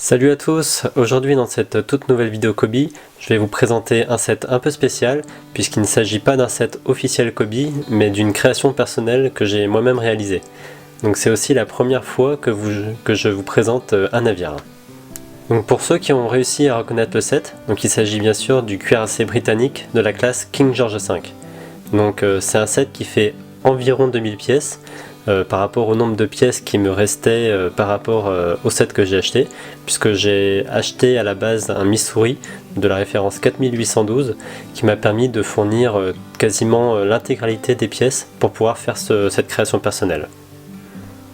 Salut à tous, aujourd'hui dans cette toute nouvelle vidéo Kobe, je vais vous présenter un set un peu spécial puisqu'il ne s'agit pas d'un set officiel Kobe mais d'une création personnelle que j'ai moi-même réalisée. Donc c'est aussi la première fois que je vous présente un navire. Donc pour ceux qui ont réussi à reconnaître le set, donc il s'agit bien sûr du cuirassé britannique de la classe King George V. Donc c'est un set qui fait environ 2000 pièces. Par rapport au nombre de pièces qui me restait par rapport au set que j'ai acheté, puisque j'ai acheté à la base un Missouri de la référence 4812 qui m'a permis de fournir quasiment l'intégralité des pièces pour pouvoir faire cette création personnelle.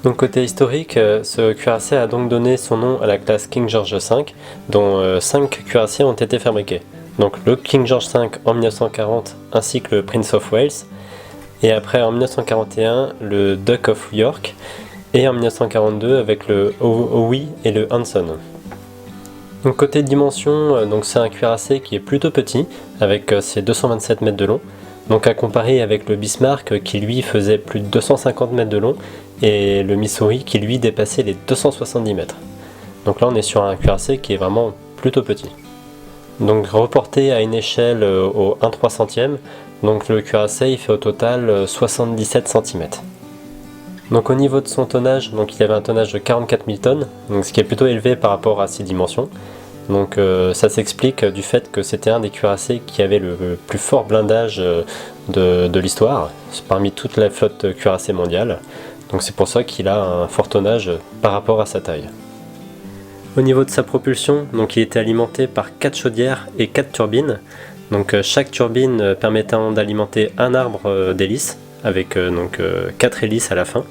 Donc côté historique, ce cuirassé a donc donné son nom à la classe King George V, dont 5 cuirassés ont été fabriqués. Donc le King George V en 1940 ainsi que le Prince of Wales, et après en 1941 le Duke of York, et en 1942 avec le Howie et le Hanson. Donc côté dimension, c'est un cuirassé qui est plutôt petit avec ses 227 mètres de long, donc à comparer avec le Bismarck qui lui faisait plus de 250 mètres de long et le Missouri qui lui dépassait les 270 mètres. Donc là on est sur un cuirassé qui est vraiment plutôt petit. Donc reporté à une échelle au 1/300, donc le cuirassé il fait au total 77 cm. Donc au niveau de son tonnage, donc il avait un tonnage de 44 000 tonnes, donc ce qui est plutôt élevé par rapport à ses dimensions. Donc ça s'explique du fait que c'était un des cuirassés qui avait le plus fort blindage de l'histoire, parmi toute la flotte cuirassée mondiale. Donc c'est pour ça qu'il a un fort tonnage par rapport à sa taille. Au niveau de sa propulsion, donc il était alimenté par 4 chaudières et 4 turbines. Donc chaque turbine permettant d'alimenter un arbre d'hélices avec 4 hélices à la fin.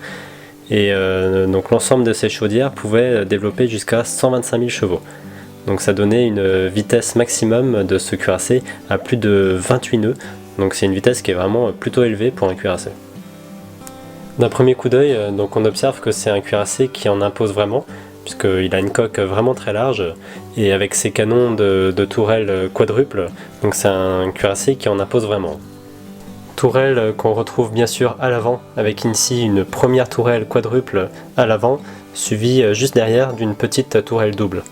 Et donc l'ensemble de ces chaudières pouvait développer jusqu'à 125 000 chevaux. Donc ça donnait une vitesse maximum de ce cuirassé à plus de 28 nœuds. Donc c'est une vitesse qui est vraiment plutôt élevée pour un cuirassé. D'un premier coup d'œil, donc on observe que c'est un cuirassé qui en impose vraiment, puisqu'il a une coque vraiment très large et avec ses canons de tourelle quadruple, donc c'est un cuirassé qui en impose vraiment. Tourelle qu'on retrouve bien sûr à l'avant, avec ici une première tourelle quadruple à l'avant, suivie juste derrière d'une petite tourelle double.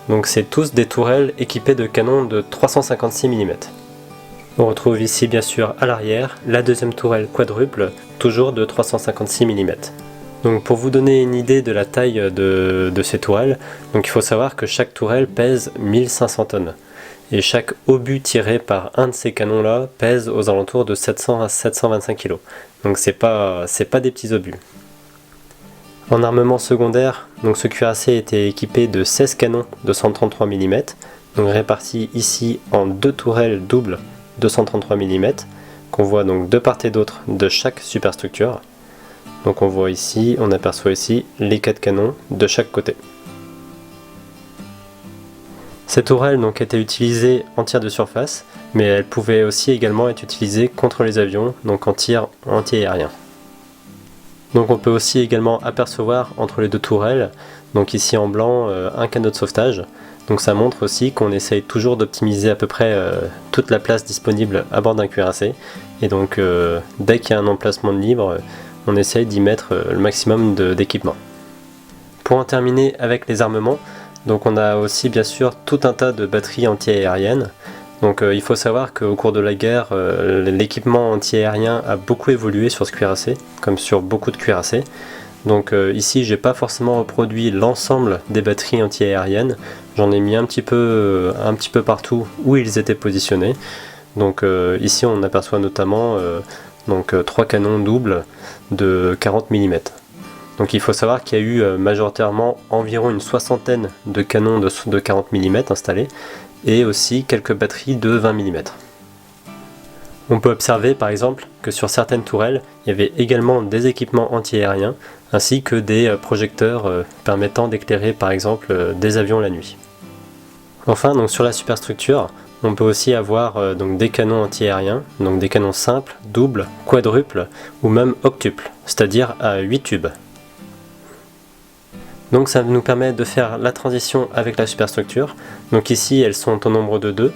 Donc c'est tous des tourelles équipées de canons de 356 mm. On retrouve ici bien sûr à l'arrière la deuxième tourelle quadruple, toujours de 356 mm. Donc pour vous donner une idée de la taille de ces tourelles, donc il faut savoir que chaque tourelle pèse 1500 tonnes. Et chaque obus tiré par un de ces canons là pèse aux alentours de 700 à 725 kg. Donc c'est pas des petits obus. En armement secondaire, donc ce cuirassé était équipé de 16 canons de 133 mm, donc répartis ici en deux tourelles doubles de 133 mm, qu'on voit donc de part et d'autre de chaque superstructure. Donc on voit ici, on aperçoit ici les 4 canons de chaque côté. Ces tourelles donc étaient utilisées en tir de surface, mais elles pouvaient aussi également être utilisées contre les avions, donc en tir anti-aérien. Donc on peut aussi également apercevoir entre les deux tourelles, donc ici en blanc, un canot de sauvetage. Donc ça montre aussi qu'on essaye toujours d'optimiser à peu près toute la place disponible à bord d'un cuirassé. Et donc dès qu'il y a un emplacement de libre, on essaye d'y mettre le maximum d'équipement. Pour en terminer avec les armements, donc on a aussi bien sûr tout un tas de batteries anti-aériennes. Donc il faut savoir qu'au cours de la guerre, l'équipement anti-aérien a beaucoup évolué sur ce cuirassé, comme sur beaucoup de cuirassés. Donc ici j'ai pas forcément reproduit l'ensemble des batteries anti-aériennes, j'en ai mis un petit peu partout où ils étaient positionnés. Donc ici on aperçoit notamment 3 canons doubles de 40 mm. Donc il faut savoir qu'il y a eu majoritairement environ une soixantaine de canons de 40 mm installés et aussi quelques batteries de 20 mm. On peut observer par exemple que sur certaines tourelles, il y avait également des équipements anti-aériens ainsi que des projecteurs permettant d'éclairer par exemple des avions la nuit. Enfin, donc sur la superstructure, on peut aussi avoir des canons anti-aériens, donc des canons simples, doubles, quadruples ou même octuples, c'est-à-dire à 8 tubes. Donc ça nous permet de faire la transition avec la superstructure. Donc ici elles sont au nombre de 2.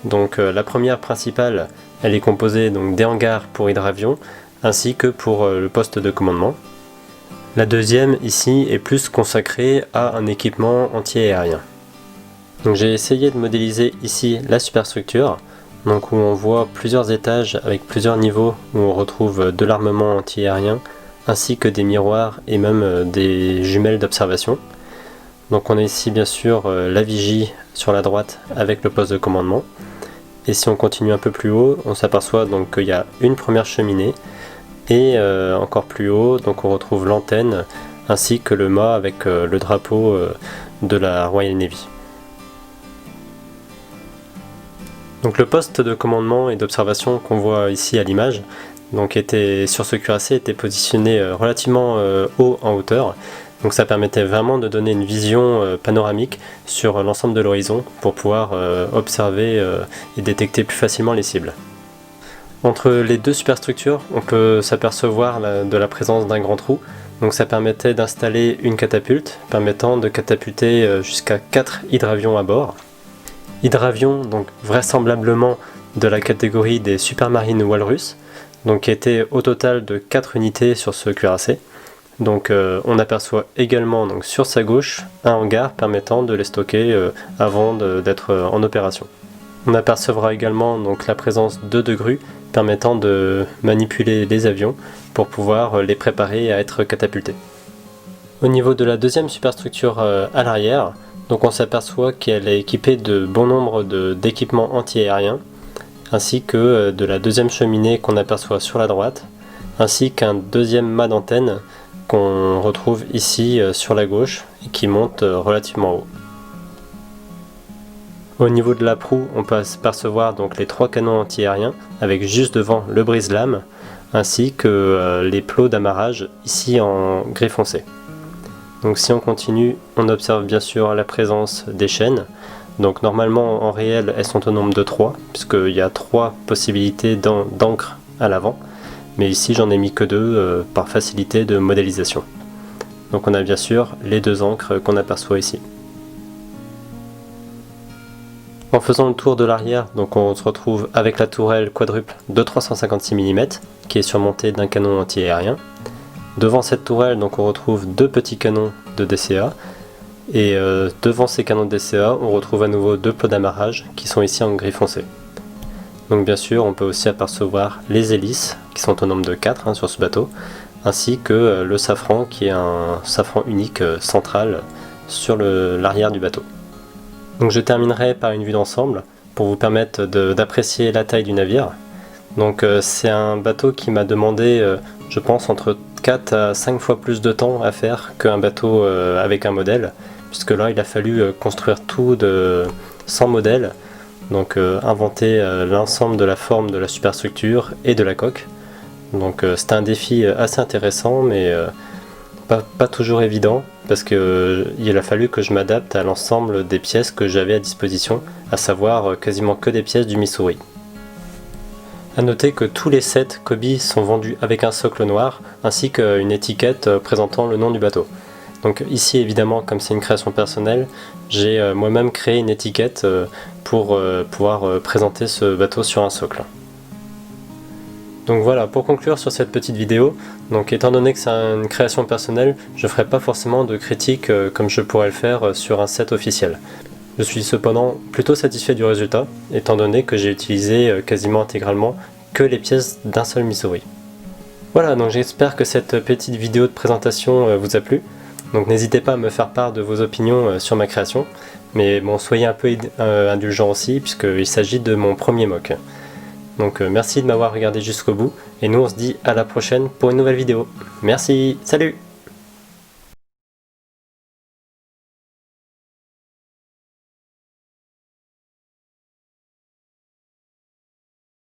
Donc la première principale, elle est composée donc des hangars pour hydravions ainsi que pour le poste de commandement. La deuxième ici est plus consacrée à un équipement anti-aérien. Donc j'ai essayé de modéliser ici la superstructure, donc où on voit plusieurs étages avec plusieurs niveaux où on retrouve de l'armement anti-aérien ainsi que des miroirs et même des jumelles d'observation. Donc on a ici bien sûr la vigie sur la droite avec le poste de commandement. Et si on continue un peu plus haut, on s'aperçoit donc qu'il y a une première cheminée et encore plus haut, donc on retrouve l'antenne ainsi que le mât avec le drapeau de la Royal Navy. Donc le poste de commandement et d'observation qu'on voit ici à l'image, donc sur ce cuirassé était positionné relativement haut en hauteur. Donc ça permettait vraiment de donner une vision panoramique sur l'ensemble de l'horizon pour pouvoir observer et détecter plus facilement les cibles. Entre les deux superstructures, on peut s'apercevoir de la présence d'un grand trou. Donc ça permettait d'installer une catapulte permettant de catapulter jusqu'à 4 hydravions à bord. Hydravions donc vraisemblablement de la catégorie des Supermarine Walrus, donc qui était au total de 4 unités sur ce cuirassé. Donc on aperçoit également donc, sur sa gauche un hangar permettant de les stocker avant d'être en opération. On apercevra également donc, la présence de 2 grues permettant de manipuler les avions pour pouvoir les préparer à être catapultés. Au niveau de la deuxième superstructure à l'arrière, donc on s'aperçoit qu'elle est équipée de bon nombre d'équipements anti-aériens, ainsi que de la deuxième cheminée qu'on aperçoit sur la droite, ainsi qu'un deuxième mât d'antenne qu'on retrouve ici sur la gauche et qui monte relativement haut. Au niveau de la proue, on peut apercevoir donc les 3 canons anti-aériens avec juste devant le brise-lames, ainsi que les plots d'amarrage ici en gris foncé. Donc si on continue, on observe bien sûr la présence des chaînes. Donc normalement en réel elles sont au nombre de 3, puisqu'il y a 3 possibilités d'encre à l'avant. Mais ici j'en ai mis que 2 par facilité de modélisation. Donc on a bien sûr les 2 encres qu'on aperçoit ici. En faisant le tour de l'arrière, donc on se retrouve avec la tourelle quadruple de 356 mm qui est surmontée d'un canon anti-aérien. Devant cette tourelle, donc on retrouve 2 petits canons de DCA et devant ces canons de DCA, on retrouve à nouveau 2 plots d'amarrage qui sont ici en gris foncé. Donc bien sûr, on peut aussi apercevoir les hélices qui sont au nombre de 4 sur ce bateau, ainsi que le safran qui est un safran unique central sur l'arrière du bateau. Donc je terminerai par une vue d'ensemble pour vous permettre d'apprécier la taille du navire. Donc c'est un bateau qui m'a demandé, je pense, entre 4 à 5 fois plus de temps à faire qu'un bateau avec un modèle, puisque là il a fallu construire tout sans modèle, donc inventer l'ensemble de la forme de la superstructure et de la coque. Donc c'était un défi assez intéressant, mais pas toujours évident, parce qu'il a fallu que je m'adapte à l'ensemble des pièces que j'avais à disposition, à savoir quasiment que des pièces du Missouri. A noter que tous les sets Kobe sont vendus avec un socle noir, ainsi qu'une étiquette présentant le nom du bateau. Donc ici évidemment, comme c'est une création personnelle, j'ai moi-même créé une étiquette pour pouvoir présenter ce bateau sur un socle. Donc voilà, pour conclure sur cette petite vidéo, donc étant donné que c'est une création personnelle, je ne ferai pas forcément de critique comme je pourrais le faire sur un set officiel. Je suis cependant plutôt satisfait du résultat, étant donné que j'ai utilisé quasiment intégralement que les pièces d'un seul Missouri. Voilà, donc j'espère que cette petite vidéo de présentation vous a plu. Donc n'hésitez pas à me faire part de vos opinions sur ma création, mais bon, soyez un peu indulgents aussi, puisqu'il s'agit de mon premier mock. Donc merci de m'avoir regardé jusqu'au bout, et nous on se dit à la prochaine pour une nouvelle vidéo. Merci, salut!